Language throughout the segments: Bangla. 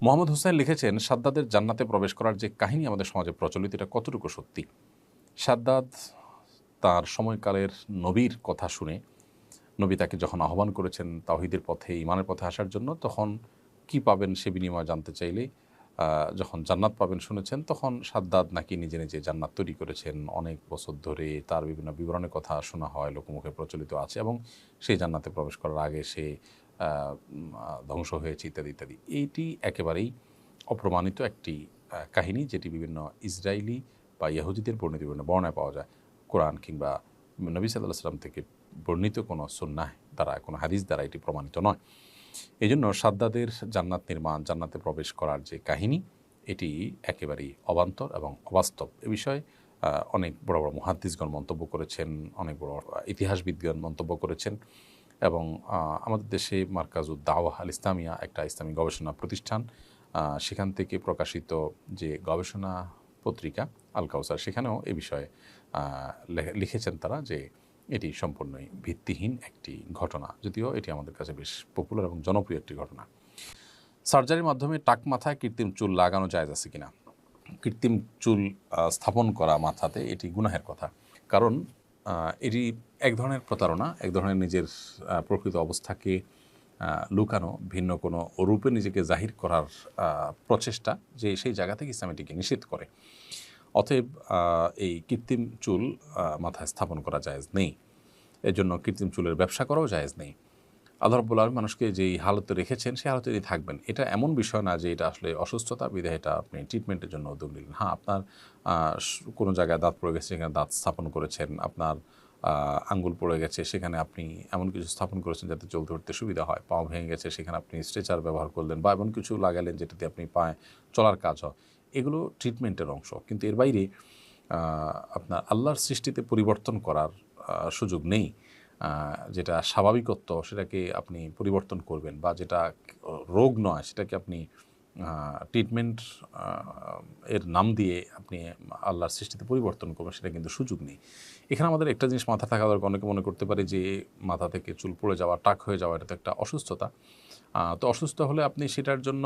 মোহাম্মদ হোসেন লিখেছেন, সাদ্দাদের জান্নাতে প্রবেশ করার যে কাহিনী আমাদের সমাজে প্রচলিত, এটা কতটুকু সত্যি? সাদ্দাদ তার সময়কালের নবীর কথা শুনে, নবী তাকে যখন আহ্বান করেছেন তাওহীদের পথে, ঈমানের পথে আসার জন্য, তখন কি পাবেন সে বিনিময় জানতে চাইলে যখন জান্নাত পাবেন শুনেছেন, তখন সাদ্দাদ নাকি নিজে নিজে জান্নাত তৈরি করেছেন। অনেক বছর ধরে তার বিভিন্ন বিবরণের কথা শোনা হয়, লোকমুখে প্রচলিত আছে, এবং সেই জান্নাতে প্রবেশ করার আগে সে ধ্বংস হয়েছে ইত্যাদি ইত্যাদি। এইটি একেবারেই অপ্রমাণিত একটি কাহিনী, যেটি বিভিন্ন ইসরায়েলি বা ইহুদিদের বর্ণিত বিভিন্ন বর্ণায় পাওয়া যায়। কোরআন কিংবা নবী সাল্লাল্লাহু আলাইহি ওয়াসাল্লাম থেকে বর্ণিত কোনো সুন্নাহ দ্বারা, কোনো হাদিস দ্বারা এটি প্রমাণিত নয়। এজন্য সাদ্দাদের জান্নাত নির্মাণ, জান্নাতে প্রবেশ করার যে কাহিনী, এটি একেবারেই অবান্তর এবং অবাস্তব। এ বিষয়ে অনেক বড় বড় মুহাদ্দিসগণ মন্তব্য করেছেন, অনেক বড় ইতিহাসবিদগণ মন্তব্য করেছেন, এবং আমাদের দেশে মার্কাজুদ দাওয়াহ আল ইসলামিয়া, একটা ইসলামী গবেষণা প্রতিষ্ঠান, সেখান থেকে প্রকাশিত যে গবেষণা পত্রিকা আল কাউসার, সেখানেও এ বিষয়ে লিখেছেন তারা যে এটি সম্পূর্ণই ভিত্তিহীন একটি ঘটনা, যদিও এটি আমাদের কাছে বেশ পপুলার এবং জনপ্রিয় একটি ঘটনা। সার্জারির মাধ্যমে টাক মাথায় কৃত্রিম চুল লাগানো জায়েজ আছে কিনা? কৃত্রিম চুল স্থাপন করা মাথাতে, এটি গুনাহের কথা। কারণ এটি এক ধরনের প্রতারণা, এক ধরনের নিজের প্রকৃত অবস্থাকে লুকানো, ভিন্ন কোনো রূপে নিজেকে জাহির করার প্রচেষ্টা, যে সেই জায়গা থেকে ইসলাম এটিকে নিষেধ করে। অতএব এই কৃত্রিম চুল মাথায় স্থাপন করা জায়েজ নেই। এজন্য কৃত্রিম চুলের ব্যবসা করাও জায়েজ নেই। আল্লাহ রাব্বুল আলামিন মানুষকে যেই হালতে রেখেছেন, সেই হালতে তিনি থাকবেন। এটা এমন বিষয় না যে এটা আসলে অসুস্থতা, বিধায় এটা আপনি ট্রিটমেন্টের জন্য উদ্যোগ নিলেন। হ্যাঁ, আপনার কোনো জায়গায় দাঁত পড়ে গেছে, সেখানে দাঁত স্থাপন করেছেন। আপনার আঙ্গুল পড়ে গেছে, সেখানে আপনি এমন কিছু স্থাপন করেছেন যাতে চলতে উঠতে সুবিধা হয়। পাও ভেঙে গেছে, সেখানে আপনি স্ট্রেচার ব্যবহার করলেন, বা এমন কিছু লাগালেন যেটাতে আপনি পায়ে চলার কাজ হয়। এগুলো ট্রিটমেন্টের অংশ। কিন্তু এর বাইরে আপনার আল্লাহর সৃষ্টিতে পরিবর্তন করার সুযোগ নেই। যেটা স্বাভাবিকত্ব, সেটাকে আপনি পরিবর্তন করবেন, বা যেটা রোগ নয় সেটাকে আপনি ট্রিটমেন্ট এর নাম দিয়ে আপনি আল্লাহর সৃষ্টিতে পরিবর্তন করবেন, সেটা কিন্তু সুযোগ নেই। এখানে আমাদের একটা জিনিস মাথা থাকা দরকার। অনেকে মনে করতে পারে যে মাথা থেকে চুল পড়ে যাওয়া, টাক হয়ে যাওয়া, এটা তো একটা অসুস্থতা। তো অসুস্থ হলে আপনি সেটার জন্য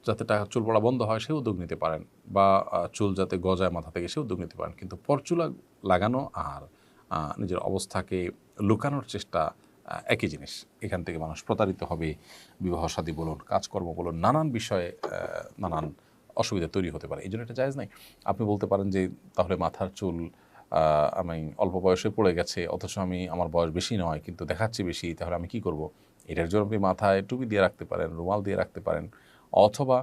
যাতে চুল পড়া বন্ধ হয় সে উদ্যোগ নিতে পারেন, বা চুল যাতে গজায় মাথা থেকে সে উদ্যোগ নিতে পারেন। কিন্তু পরচুলা লাগানো আর নিজের অবস্থাকে লুকানোর চেষ্টা একই জিনিস। এখান থেকে মানুষ প্রতারিত হবে। বিবাহ শাদী বলুন, কাজকর্ম বলুন, নানান বিষয়ে নানান অসুবিধা তৈরি হতে পারে। এই জন্য এটা জায়েজ নাই। আপনি বলতে পারেন যে তাহলে মাথার চুল আমি অল্প বয়সে পড়ে গেছে, অথচ আমার বয়স বেশি নয় কিন্তু দেখাচ্ছি বেশি, তাহলে আমি কী করব? এটার জন্য আপনি মাথায় টুপি দিয়ে রাখতে পারেন, রুমাল দিয়ে রাখতে পারেন, অথবা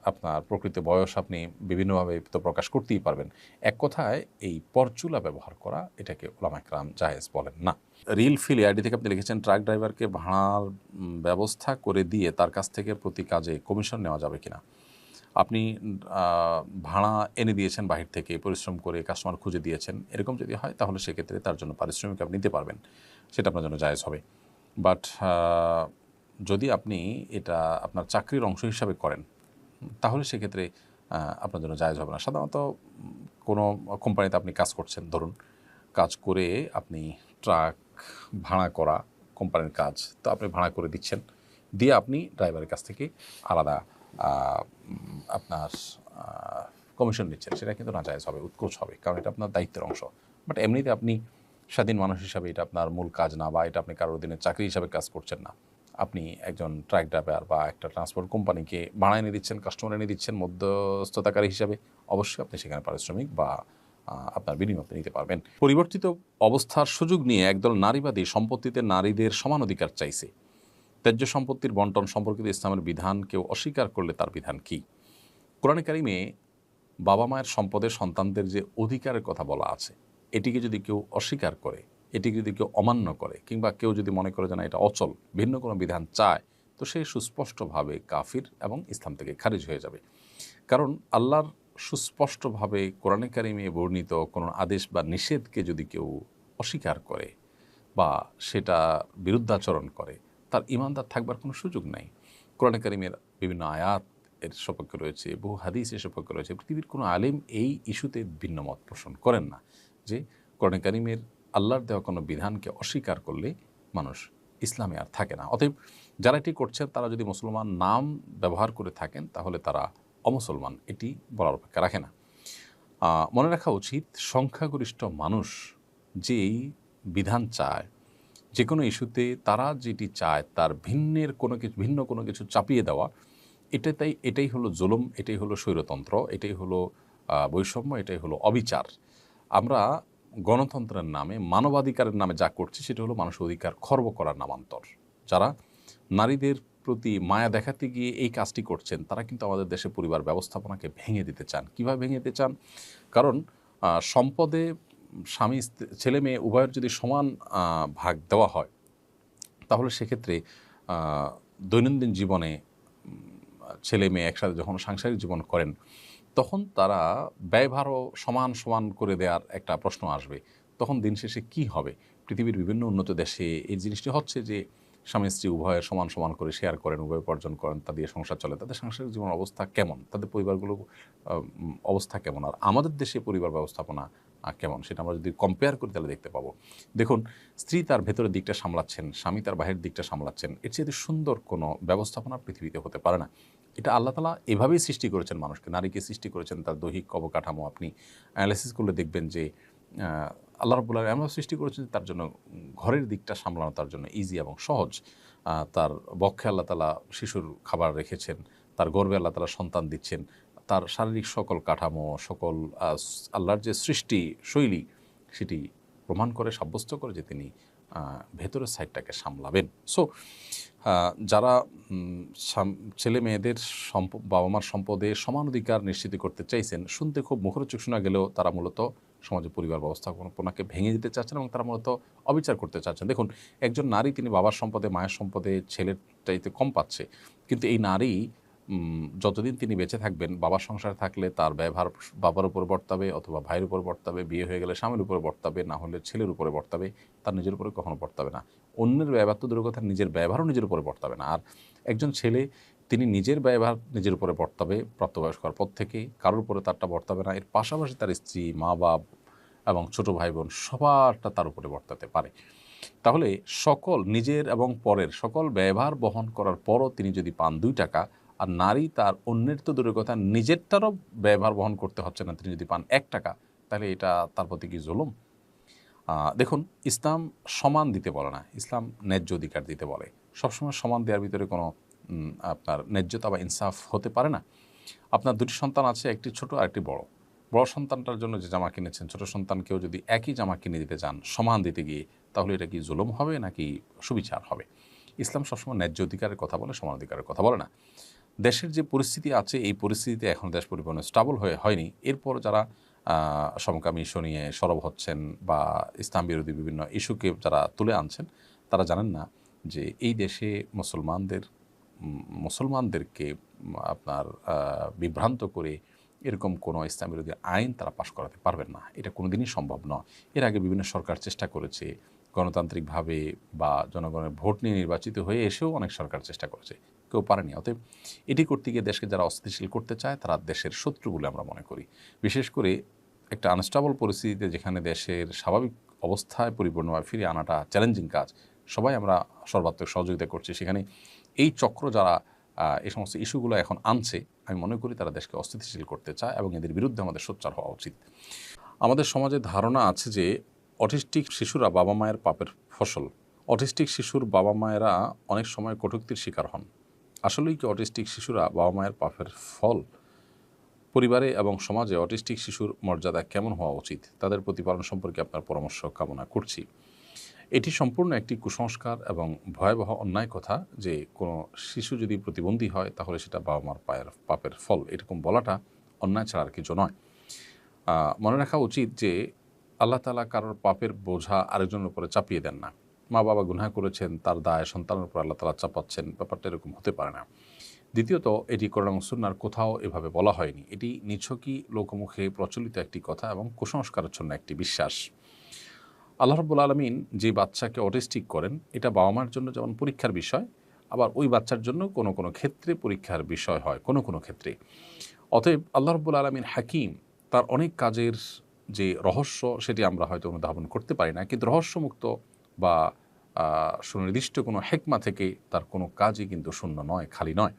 আপনার প্রকৃত বয়স আপনি বিভিন্নভাবে তো প্রকাশ করতেই পারবেন। এক কথায় এই পরচুলা ব্যবহার করা, এটাকে উলামায়ে কেরাম জায়েজ বলেন না। রিল ফিল আইডি থেকে আপনি লিখেছেন, ট্রাক ড্রাইভারকে ভাড়ার ব্যবস্থা করে দিয়ে তার কাছ থেকে প্রতি কাজে কমিশন নেওয়া যাবে কিনা? আপনি ভাড়া এনে দিয়েছেন বাহির থেকে, পরিশ্রম করে কাস্টমার খুঁজে দিয়েছেন, এরকম যদি হয় তাহলে সেক্ষেত্রে তার জন্য পারিশ্রমিক আপনি নিতে পারবেন, সেটা আপনার জন্য জায়েজ হবে। বাট যদি আপনি এটা আপনার চাকরির অংশ হিসাবে করেন, তাহলে সেক্ষেত্রে আপনার জন্য জায়েজ হবে না। সাধারণত কোনো কোম্পানিতে আপনি কাজ করছেন, ধরুন কাজ করে আপনি ট্রাক ভাড়া করা কোম্পানির কাজ, তো আপনি ভাড়া করে দিচ্ছেন, দিয়ে আপনি ড্রাইভারের কাছ থেকে আলাদা আপনার কমিশন নিচ্ছেন, সেটা কিন্তু নাজায়েজ হবে, উৎকোচ হবে, কারণ এটা আপনার দায়িত্বের অংশ। বাট এমনিতে আপনি স্বাধীন মানুষ হিসাবে এটা আপনার মূল কাজ না, বা এটা আপনি কারোর দিনের চাকরি হিসাবে কাজ করছেন না। আপনি একজন ট্রাক ড্রাইভার বা একটা ট্রান্সপোর্ট কোম্পানিকে ভাড়া এনে দিচ্ছেন, কাস্টমার এনে দিচ্ছেন মধ্যস্থতাকারী হিসাবে, অবশ্যই আপনি সেখানে পারিশ্রমিক বা আপনার বিনিময় নিতে পারবেন। পরিবর্তিত অবস্থার সুযোগ নিয়ে একদল নারীবাদী সম্পত্তিতে নারীদের সমান অধিকার চাইছে। ত্যায্য সম্পত্তির বন্টন সম্পর্কিত ইসলামের বিধান কেউ অস্বীকার করলে তার বিধান কি? কোরআনে কারিমে বাবা মায়ের সম্পদের সন্তানদের যে অধিকারের কথা বলা আছে, এটিকে যদি কেউ অস্বীকার করে, এটিকে যদি কেউ অমান্য করে, কিংবা কেউ যদি মনে করে যে না এটা অচল, ভিন্ন কোনো বিধান চায়, তো সে সুস্পষ্টভাবে কাফির এবং ইসলাম থেকে খারিজ হয়ে যাবে। কারণ আল্লাহর সুস্পষ্টভাবে কোরআনে কারিমে বর্ণিত কোনো আদেশ বা নিষেধকে যদি কেউ অস্বীকার করে বা সেটা বিরুদ্ধাচরণ করে, তার ইমানদার থাকবার কোনো সুযোগ নাই। কোরআনে কারিমের বিভিন্ন আয়াত এর সপক্ষে রয়েছে, বহু হাদিস এর সপক্ষে রয়েছে। পৃথিবীর কোনো আলেম এই ইস্যুতে ভিন্ন মত পোষণ করেন না যে কোরআনে কারিমের আল্লাহর দেওয়া কোনো বিধানকে অস্বীকার করলে মানুষ ইসলামে আর থাকে না। অতএব যারা এটি করছেন তারা যদি মুসলমান নাম ব্যবহার করে থাকেন তাহলে তারা অমুসলমান, এটি বলার অপেক্ষা রাখে না। মনে রাখা উচিত সংখ্যাগরিষ্ঠ মানুষ যেই বিধান চায়, যে কোনো ইস্যুতে তারা যেটি চায় তার ভিন্ন কোনো কিছু চাপিয়ে দেওয়া, এটাই হলো জুলুম, এটাই হলো স্বৈরতন্ত্র, এটাই হলো বৈষম্য, এটাই হলো অবিচার। আমরা গণতন্ত্রের নামে, মানবাধিকারের নামে যা করছি সেটা হলো মানুষের অধিকার খর্ব করার নামান্তর। যারা নারীদের প্রতি মায়া দেখাতে গিয়ে এই কাজটি করছেন তারা কিন্তু আমাদের দেশে পরিবার ব্যবস্থাপনাকে ভেঙে দিতে চান। কীভাবে ভেঙে দিতে চান? কারণ সম্পদে স্বামী ছেলে মেয়ে উভয়ের যদি সমান ভাগ দেওয়া হয় তাহলে সেক্ষেত্রে দৈনন্দিন জীবনে ছেলে মেয়ে একসাথে যখন সাংসারিক জীবন করেন তখন তারা ব্যয়ভারও সমান সমান করে দেওয়ার একটা প্রশ্ন আসবে। তখন দিন শেষে কী হবে? পৃথিবীর বিভিন্ন উন্নত দেশে এই জিনিসটি হচ্ছে যে স্বামী স্ত্রী উভয়ের সমান সমান করে শেয়ার করেন, উভয় উপার্জন করেন, তা দিয়ে সংসার চলে। তাদের সাংসারিক জীবন অবস্থা কেমন? তাদের পরিবারগুলো অবস্থা কেমন? আর আমাদের দেশে পরিবার ব্যবস্থাপনা কেমন? সেটা আমরা যদি কম্পেয়ার করি তাহলে দেখতে পাবো। দেখুন, স্ত্রী তার ভেতরের দিকটা সামলাচ্ছেন, স্বামী তার বাহিরের দিকটা সামলাচ্ছেন। এর চেয়ে সুন্দর কোনো ব্যবস্থাপনা পৃথিবীতে হতে পারে না। এটা আল্লাহ তাআলা এভাবেই সৃষ্টি করেছেন মানুষকে, নারীকে সৃষ্টি করেছেন তার দৈহিক অবকাঠামো। আপনি অ্যানালাইসিস করলে দেখবেন যে আল্লাহ রাব্বুল আলামিন এমন সৃষ্টি করেছেন তার জন্য ঘরের দিকটা সামলানো তার জন্য ইজি এবং সহজ। তার বক্ষে আল্লাহ তাআলা শিশুর খাবার রেখেছেন, তার গর্ভে আল্লাহ তাআলা সন্তান দিচ্ছেন। তার শারীরিক সকল কাঠামো, সকল আল্লাহর যে সৃষ্টি শৈলী সেটি প্রমাণ করে, সাব্যস্ত করে যে তিনি ভেতরের সাইডটাকে সামলাবেন। সো যারা ছেলে মেয়েদের বাবা মার সম্পদে সমান অধিকার নিশ্চিত করতে চাইছেন, শুনতে খুব মুখরোচক শোনা গেলেও তারা মূলত সমাজে পরিবার ব্যবস্থাপনাকে ভেঙে দিতে চাচ্ছেন এবং তারা মূলত অবিচার করতে চাচ্ছেন। দেখুন, একজন নারী তিনি বাবার সম্পদে, মায়ের সম্পদে ছেলের চাইতে কম পাচ্ছে, কিন্তু এই নারী যতদিন তিনি বেঁচে থাকবেন, বাবার সংসারে থাকলে তার ব্যয়ভার বাবার উপরে বর্তাবে অথবা ভাইয়ের উপরে বর্তাবে, বিয়ে হয়ে গেলে স্বামীর উপরে বর্তাবে, না হলে ছেলের উপরে বর্তাবে, তার নিজের উপরে কখনো বর্তাবে না। অন্যের ব্যয়ভার তো দূরের কথা, নিজের ব্যয়ভারও নিজের উপরে বর্তাবে না। আর একজন ছেলে তিনি নিজের ব্যয়ভার নিজের উপরে বর্তাবে প্রাপ্তবয়স্ক হওয়ার পর থেকে, কারোর উপরে তারটা বর্তাবে না। এর পাশাপাশি তার স্ত্রী, মা বাপ এবং ছোটো ভাই বোন সবারটা তার উপরে বর্তাতে পারে। তাহলে সকল নিজের এবং পরের সকল ব্যয়ভার বহন করার পরও তিনি যদি পান 2 টাকা, আর নারী তার অন্যের তো দূরের কথা নিজেরটারও ব্যয়ভার বহন করতে হচ্ছে না, তিনি যদি পান 1 টাকা, তাহলে এটা তার প্রতি কি জুলুম? দেখুন, ইসলাম সমান দিতে বলে না, ইসলাম ন্যায্য অধিকার দিতে বলে। সবসময় সমান দেওয়ার ভিতরে কোনো আপনার ন্যায্যতা বা ইনসাফ হতে পারে না। আপনার 2টি সন্তান আছে, একটি ছোট আর একটি বড়। বড় সন্তানটার জন্য যে জামা কিনেছেন, ছোট সন্তানকেও যদি একই জামা কিনে দিতে চান সমান দিতে গিয়ে, তাহলে এটা কি জুলুম হবে নাকি সুবিচার হবে? ইসলাম সবসময় ন্যায্য অধিকারের কথা বলে, সমান অধিকারের কথা বলে না। দেশের যে পরিস্থিতি আছে, এই পরিস্থিতিতে এখন দেশ পরিবহনে স্টেবল হয়নি। এরপর যারা সমকামী ইস্যু নিয়ে সরব হচ্ছেন বা ইসলাম বিরোধী বিভিন্ন ইস্যুকে যারা তুলে আনছেন, তারা জানেন না যে এই দেশে মুসলমানদেরকে আপনার বিভ্রান্ত করে এরকম কোনো ইসলাম বিরোধী আইন তারা পাশ করাতে পারবেন না। এটা কোনোদিনই সম্ভব নয়। এর আগে বিভিন্ন সরকার চেষ্টা করেছে, গণতান্ত্রিকভাবে বা জনগণের ভোট নিয়ে নির্বাচিত হয়ে এসেও অনেক সরকার চেষ্টা করেছে, কেউ পারেনি। অতএব এটি করতে গিয়ে দেশকে যারা অস্থিতিশীল করতে চায় তারা দেশের শত্রু বলে আমরা মনে করি। বিশেষ করে একটা আনস্টেবল পরিস্থিতিতে যেখানে দেশের স্বাভাবিক অবস্থায় পরিপূর্ণভাবে ফিরিয়ে আনাটা চ্যালেঞ্জিং কাজ, সবাই আমরা সর্বাত্মক সহযোগিতা করছি, সেখানে এই চক্র যারা এই সমস্ত ইস্যুগুলো এখন আনছে, আমি মনে করি তারা দেশকে অস্থিতিশীল করতে চায় এবং এদের বিরুদ্ধে আমাদের সোচ্চার হওয়া উচিত। আমাদের সমাজে ধারণা আছে যে অটিস্টিক শিশুরা বাবা মায়ের পাপের ফসল। অটিস্টিক শিশুর বাবা মায়েরা অনেক সময় কটূক্তির শিকার হন। আসলেই কি অটিস্টিক শিশুরা বাবা মায়ের পাপের ফল? পরিবারে এবং সমাজে অটিস্টিক শিশুর মর্যাদা কেমন হওয়া উচিত? তাদের প্রতিপালন সম্পর্কে আপনার পরামর্শ কামনা করছি। এটি সম্পূর্ণ একটি কুসংস্কার এবং ভয়াবহ অন্যায় কথা যে কোনো শিশু যদি প্রতিবন্ধী হয় তাহলে সেটা বাবা মার পাপের ফল, এরকম বলাটা অন্যায় ছাড়া আর কিছু নয়। মনে রাখা উচিত যে আল্লাহ তাআলা কারোর পাপের বোঝা আরেকজনের উপরে চাপিয়ে দেন না। মা বাবা গুনাহ করেছেন, তার দায় সন্তানের উপর আল্লাহ তাআলা চাপাচ্ছেন, ব্যাপারটা এরকম হতে পারে না। দ্বিতীয়ত, এটি কোরআন এবং সুন্নাহর কোথাও এভাবে বলা হয়নি। এটি নিছকই লোকমুখে প্রচলিত একটি কথা এবং কুসংস্কারাচ্ছন্ন একটি বিশ্বাস। আল্লাহ রাব্বুল আলামিন যে বাচ্চাকে অটিস্টিক করেন, এটা বাবা মার জন্য যেমন পরীক্ষার বিষয়, আবার ওই বাচ্চার জন্য কোনো কোনো ক্ষেত্রে পরীক্ষার বিষয় হয় কোনো কোনো ক্ষেত্রে। অতএব আল্লাহ রাব্বুল আলামিন হাকিম, তার অনেক কাজের যে রহস্য সেটি আমরা হয়তো অনুধাবন করতে পারি না, কিন্তু রহস্যমুক্ত বা সুনির্দিষ্ট কোনো হেকমা থেকে তার কোনো কাজই কিন্তু শূন্য নয়, খালি নয়।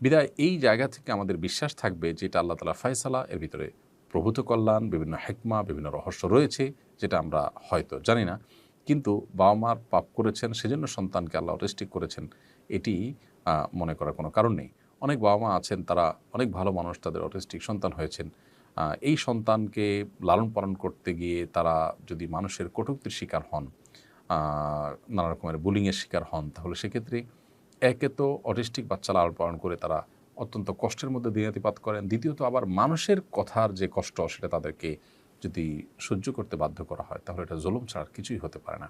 বিধায় এই জায়গা থেকে আমাদের বিশ্বাস থাকবে যে এটা আল্লাহ তাআলা ফায়সালা, এর ভিতরে প্রভূত কল্যাণ, বিভিন্ন হেকমা, বিভিন্ন রহস্য রয়েছে যেটা আমরা হয়তো জানি না। কিন্তু বাবা মার পাপ করেছেন সেজন্য সন্তানকে আল্লাহ অটিস্টিক করেছেন, এটি মনে করার কোনো কারণ নেই। অনেক বাবা মা আছেন তারা অনেক ভালো মানুষ, তাদের অটিস্টিক সন্তান হয়েছেন। এই সন্তানকে লালন পালন করতে গিয়ে তারা যদি মানুষের কটূক্তির শিকার হন, নানা রকমের বুলিংয়ের শিকার হন, তাহলে সেক্ষেত্রে একে তো অটিস্টিক বাচ্চা লালন পালন করে তারা অত্যন্ত কষ্টের মধ্যে দিনাতিপাত করেন, দ্বিতীয়ত আবার মানুষের কথার যে কষ্ট সেটা তাদেরকে যদি সহ্য করতে বাধ্য করা হয় তাহলে এটা জুলুম ছাড়া আর কিছুই হতে পারে না।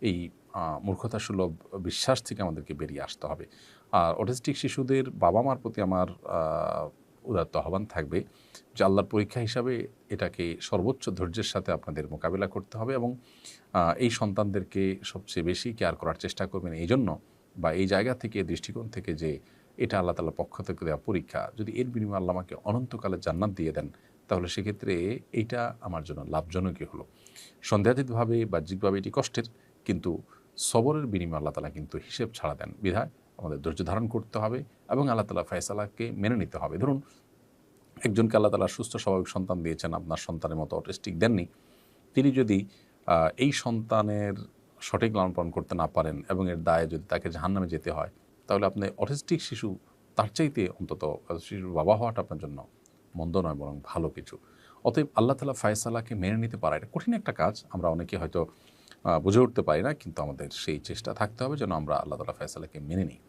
এই মূর্খতা সুলভ বিশ্বাস থেকে আমাদেরকে বেরিয়ে আসতে হবে। আর অটিস্টিক শিশুদের বাবা মার প্রতি আমার উদাত্ত আহ্বান থাকবে যে আল্লাহর পরীক্ষা হিসাবে এটাকে সর্বোচ্চ ধৈর্যের সাথে আপনাদের মোকাবিলা করতে হবে এবং এই সন্তানদেরকে সবচেয়ে বেশি কেয়ার করার চেষ্টা করবেন এই জন্য, বা এই জায়গা থেকে, দৃষ্টিকোণ থেকে যে এটা আল্লাহ তাআলার পক্ষ থেকে দেওয়া পরীক্ষা, যদি এর বিনিময়ে আল্লাহ আমাকে অনন্তকালে জান্নাত দিয়ে দেন তাহলে সেক্ষেত্রে এইটা আমার জন্য লাভজনকই হলো। সন্দেহাতীতভাবে বাহ্যিকভাবে এটি কষ্টের, কিন্তু সবরের বিনিময়ে আল্লাহ তাআলা কিন্তু হিসেব ছাড়া দেন। বিধায় আমাদের ধৈর্য ধারণ করতে হবে এবং আল্লাহ তাআলার ফয়সালাকে মেনে নিতে হবে। ধরুন একজনকে আল্লাহ তাআলা সুস্থ স্বাভাবিক সন্তান দিয়েছেন, আপনার সন্তানের মতো অটিস্টিক দেননি, তিনি যদি এই সন্তানের সঠিক লালন পালন করতে না পারেন এবং এর দায়ে যদি তাকে জাহান্নামে যেতে হয়, তাহলে আপনি অটিস্টিক শিশু তার চাইতে অন্তত শিশুর বাবা হওয়াটা আপনার জন্য মন্দ নয়, বরং ভালো কিছু। অতএব আল্লাহ তাআলা ফয়সালাকে মেনে নিতে পারা এটা কঠিন একটা কাজ, আমরা অনেকে হয়তো বুঝে উঠতে পারি না, কিন্তু আমাদের সেই চেষ্টা থাকতে হবে যেন আমরা আল্লাহ তাআলা ফয়সালাকে মেনে নিই।